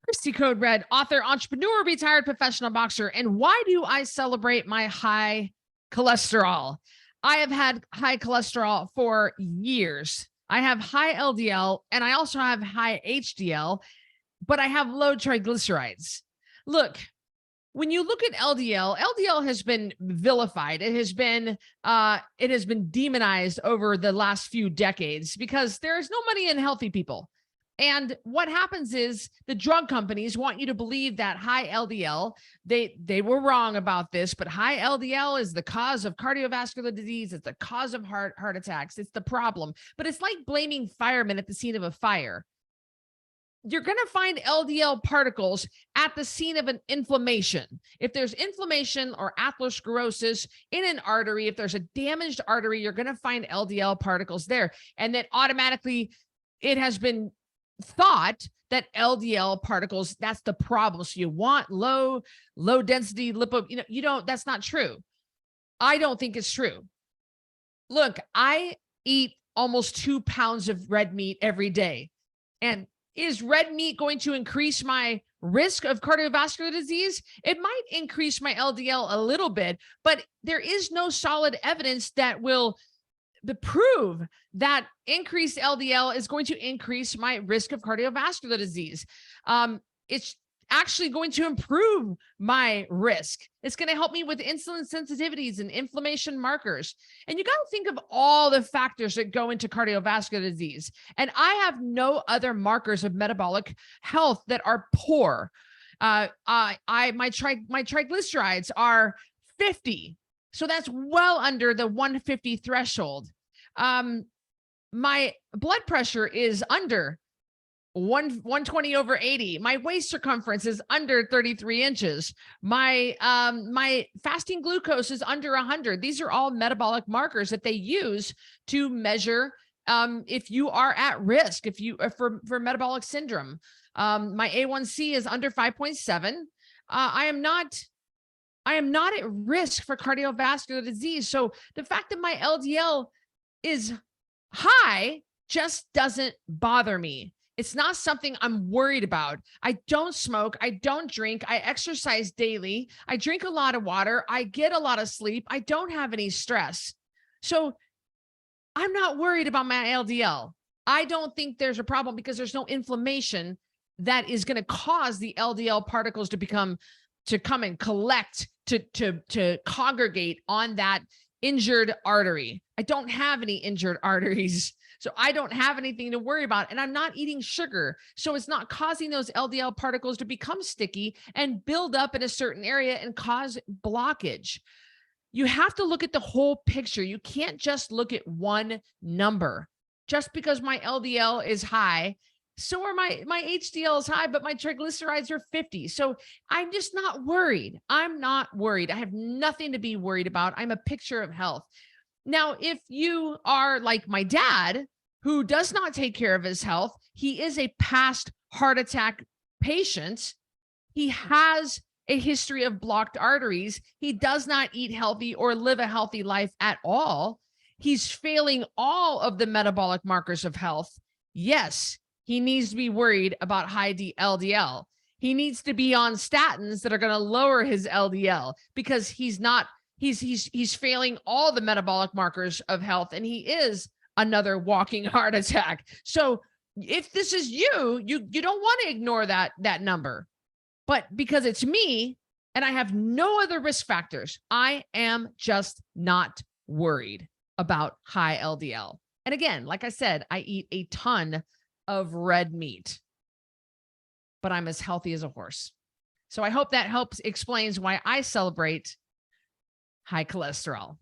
Cristy Code Red, author, entrepreneur, retired professional boxer. And why do I celebrate my high cholesterol? I have had high cholesterol for years. I have high LDL and I also have high HDL, but I have low triglycerides. Look, when you look at LDL has been vilified. It has been demonized over the last few decades because there is no money in healthy people. And what happens is the drug companies want you to believe that high LDL, they were wrong about this, but high LDL is the cause of cardiovascular disease. It's the cause of heart attacks. It's the problem. But it's like blaming firemen at the scene of a fire. You're going to find LDL particles at the scene of an inflammation. If there's inflammation or atherosclerosis in an artery, if there's a damaged artery, you're going to find LDL particles there. And then automatically it has been thought that LDL particles, that's the problem. So you want low density lipo, you don't, that's not true. I don't think it's true. Look, I eat almost 2 pounds of red meat every day. And is red meat going to increase my risk of cardiovascular disease? It might increase my LDL a little bit, but there is no solid evidence that will prove that increased LDL is going to increase my risk of cardiovascular disease. It's actually going to improve my risk. It's going to help me with insulin sensitivities and inflammation markers. And you got to think of all the factors that go into cardiovascular disease. And I have no other markers of metabolic health that are poor. My triglycerides are 50. So that's well under the 150 threshold. My blood pressure is under 120/80. My waist circumference is under 33 inches. My fasting glucose is under 100. These are all metabolic markers that they use to measure if you are at risk, if you for metabolic syndrome. My A1C is under 5.7. I am not at risk for cardiovascular disease. So the fact that my LDL is high just doesn't bother me. It's not something I'm worried about. I don't smoke. I don't drink. I exercise daily. I drink a lot of water. I get a lot of sleep. I don't have any stress. So I'm not worried about my LDL. I don't think there's a problem because there's no inflammation that is going to cause the LDL particles to come and collect, to congregate on that injured artery. I don't have any injured arteries. So I don't have anything to worry about, and I'm not eating sugar. So it's not causing those LDL particles to become sticky and build up in a certain area and cause blockage. You have to look at the whole picture. You can't just look at one number. Just because my LDL is high, so are my HDL is high, but my triglycerides are 50. So I'm just not worried. I'm not worried. I have nothing to be worried about. I'm a picture of health. Now, if you are like my dad, who does not take care of his health, he is a past heart attack patient. He has a history of blocked arteries. He does not eat healthy or live a healthy life at all. He's failing all of the metabolic markers of health. Yes, he needs to be worried about high LDL. He needs to be on statins that are going to lower his LDL because he's failing all the metabolic markers of health, and he is another walking heart attack. So if this is you don't want to ignore that number, but because it's me and I have no other risk factors, I am just not worried about high LDL. And again, like I said, I eat a ton of red meat, but I'm as healthy as a horse. So I hope that explains why I celebrate high cholesterol.